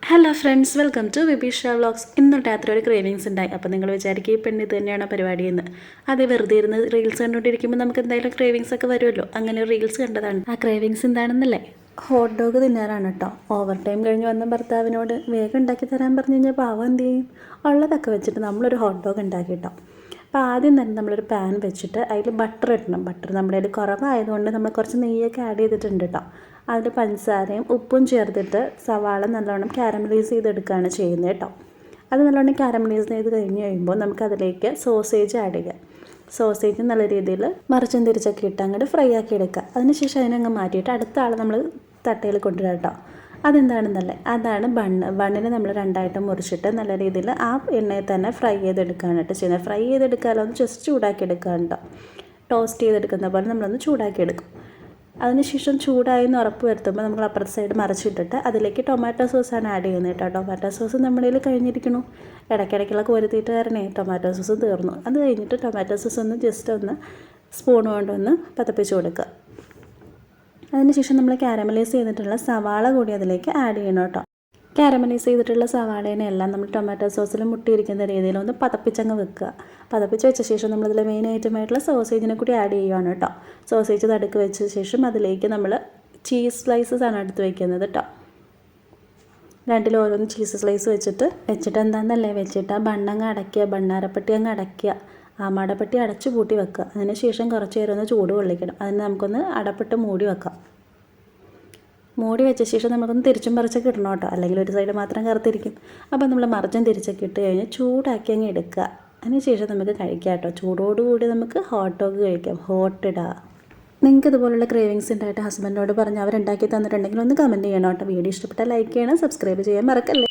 Hello friends, welcome to Vibeesha vlogs. ഇന്ന് രാത്രി ഒരു ക്രേവിങ്സ് ഉണ്ടായി. അപ്പോൾ നിങ്ങൾ വിചാരിക്കും ഈ പെണ്ണ് ഇത് തന്നെയാണ് പരിപാടിയെന്ന്. അത് വെറുതെ ഇരുന്ന് റീൽസ് കണ്ടുകൊണ്ടിരിക്കുമ്പോൾ നമുക്ക് എന്തായാലും ക്രേവിങ്സ് ഒക്കെ വരുമല്ലോ. അങ്ങനെ റീൽസ് കണ്ടതാണ്. ആ ക്രേവിങ്സ് എന്താണെന്നല്ലേ, ഹോട്ട് ഡോഗ് തിന്നാറാണ് കേട്ടോ. ഓവർ ടൈം കഴിഞ്ഞ് വന്ന ഭർത്താവിനോട് വേഗം ഉണ്ടാക്കി തരാൻ പറഞ്ഞു കഴിഞ്ഞാൽ പാവം എന്ത് ചെയ്യും? ഉള്ളതൊക്കെ വെച്ചിട്ട് നമ്മളൊരു ഹോട്ട് ഡോഗ് ഉണ്ടാക്കി കേട്ടോ. അപ്പോൾ ആദ്യം തന്നെ നമ്മളൊരു പാൻ വെച്ചിട്ട് അതിൽ ബട്ടർ ഇടണം. ബട്ടർ നമ്മുടെ കയ്യിൽ കുറവായതുകൊണ്ട് നമ്മൾ കുറച്ച് നെയ്യൊക്കെ ആഡ് ചെയ്തിട്ടുണ്ട് കേട്ടോ. അതിൽ പഞ്ചസാരയും ഉപ്പും ചേർത്തിട്ട് സവാള നല്ലോണം കാരമലൈസ് ചെയ്തെടുക്കുകയാണ് ചെയ്യുന്നത് കേട്ടോ. അത് നല്ലോണം കാരമലൈസ് ചെയ്ത് കഴിഞ്ഞ് കഴിയുമ്പോൾ നമുക്കതിലേക്ക് സോസേജ് ആഡ് ചെയ്യാം. സോസേജ് നല്ല രീതിയിൽ മറിച്ചും തിരിച്ചൊക്കെ ഇട്ട് അങ്ങോട്ട് ഫ്രൈ ആക്കി എടുക്കുക. അതിനുശേഷം അതിനങ്ങ് മാറ്റിയിട്ട് അടുത്ത ആൾ നമ്മൾ തട്ടയിൽ കൊണ്ടുവരാം കേട്ടോ. അതെന്താണെന്നല്ലേ, അതാണ് ബണ്ണിനെ നമ്മൾ രണ്ടായിട്ട് മുറിച്ചിട്ട് നല്ല രീതിയിൽ ആ എണ്ണയിൽ തന്നെ ഫ്രൈ ചെയ്തെടുക്കാനായിട്ട് ചെയ്യുന്നത്. ഫ്രൈ ചെയ്തെടുക്കാമല്ലോ, ഒന്ന് ജസ്റ്റ് ചൂടാക്കി എടുക്കാൻ കേട്ടോ. ടോസ്റ്റ് ചെയ്തെടുക്കുന്ന പോലെ നമ്മളൊന്ന് ചൂടാക്കി എടുക്കും. അതിനുശേഷം ചൂടായെന്ന് ഉറപ്പ് വരുത്തുമ്പോൾ നമ്മൾ അപ്പുറത്തെ സൈഡ് മറിച്ചിട്ടിട്ട് അതിലേക്ക് ടൊമാറ്റോ സോസാണ് ആഡ് ചെയ്യുന്നത് കേട്ടോ. ടൊമാറ്റോ സോസ് നമ്മുടെ കയ്യിൽ കഴിഞ്ഞിരിക്കണു. ഇടയ്ക്കിടയ്ക്കുള്ള കോരുത്തിയിട്ട് കാരണേ ടൊമാറ്റോ സോസ് തീർന്നു. അത് കഴിഞ്ഞിട്ട് ടൊമാറ്റോ സോസ് ഒന്ന് ജസ്റ്റ് ഒന്ന് സ്പൂൺ കൊണ്ടൊന്ന് പതപ്പിച്ച് കൊടുക്കുക. അതിനുശേഷം നമ്മൾ കാരമലൈസ് ചെയ്തിട്ടുള്ള സവാള കൂടി അതിലേക്ക് ആഡ് ചെയ്യണം കേട്ടോ. കാരമലൈസ് ചെയ്തിട്ടുള്ള സവാളേനെ എല്ലാം നമ്മൾ ടൊമാറ്റോ സോസിൽ മുട്ടിയിരിക്കുന്ന രീതിയിൽ ഒന്ന് പതപ്പിച്ചങ്ങ് വെക്കുക. പതപ്പിച്ച് വെച്ച ശേഷം നമ്മളതിൽ മെയിൻ ഐറ്റമായിട്ടുള്ള സോസേജിനെ കൂടി ആഡ് ചെയ്യുകയാണ് കേട്ടോ. സോസേജ് നടുക്ക് വെച്ച ശേഷം അതിലേക്ക് നമ്മൾ ചീസ് സ്ലൈസസ് ആണ് എടുത്ത് വയ്ക്കുന്നത് കേട്ടോ. രണ്ടിലും ഓരോന്ന് ചീസ് സ്ലൈസ് വെച്ചിട്ട് എന്താണെന്നല്ലേ വെച്ചിട്ട് ആ ബണ്ണങ്ങ് അടയ്ക്കുക, ബണ്ണാരപ്പട്ടി അങ്ങ് അടയ്ക്കുക, ആമാടപ്പട്ടി അടച്ചു പൂട്ടി വെക്കുക. അതിന് ശേഷം കുറച്ച് നേരം ഒന്ന് ചൂട് കൊള്ളിക്കണം. അതിന് നമുക്കൊന്ന് അടപ്പിട്ട് മൂടി വെക്കാം. മൂടി വെച്ച ശേഷം നമുക്കൊന്ന് തിരിച്ചും മറിച്ചൊക്കെ ഇടണം കേട്ടോ, അല്ലെങ്കിൽ ഒരു സൈഡ് മാത്രം കറുത്തിരിക്കും. അപ്പോൾ നമ്മൾ മറിച്ചും തിരിച്ചൊക്കെ ഇട്ട് കഴിഞ്ഞ് ചൂടാക്കി അങ്ങ് എടുക്കുക. അതിന് ശേഷം നമുക്ക് കഴിക്കാം കേട്ടോ. ചൂടോടുകൂടി നമുക്ക് ഹോട്ട് ഡോഗ് കഴിക്കാം. ഹോട്ട് ഇടുക. നിങ്ങൾക്ക് ഇതുപോലുള്ള ക്രേവിങ്സ് ഉണ്ടായിട്ട് ഹസ്ബൻഡിനോട് പറഞ്ഞ് അവരുണ്ടാക്കി തന്നിട്ടുണ്ടെങ്കിൽ ഒന്ന് കമൻറ്റ് ചെയ്യണം കേട്ടോ. വീഡിയോ ഇഷ്ടപ്പെട്ടാൽ ലൈക്ക് ചെയ്യണം, സബ്സ്ക്രൈബ് ചെയ്യാൻ മറക്കല്ലേ.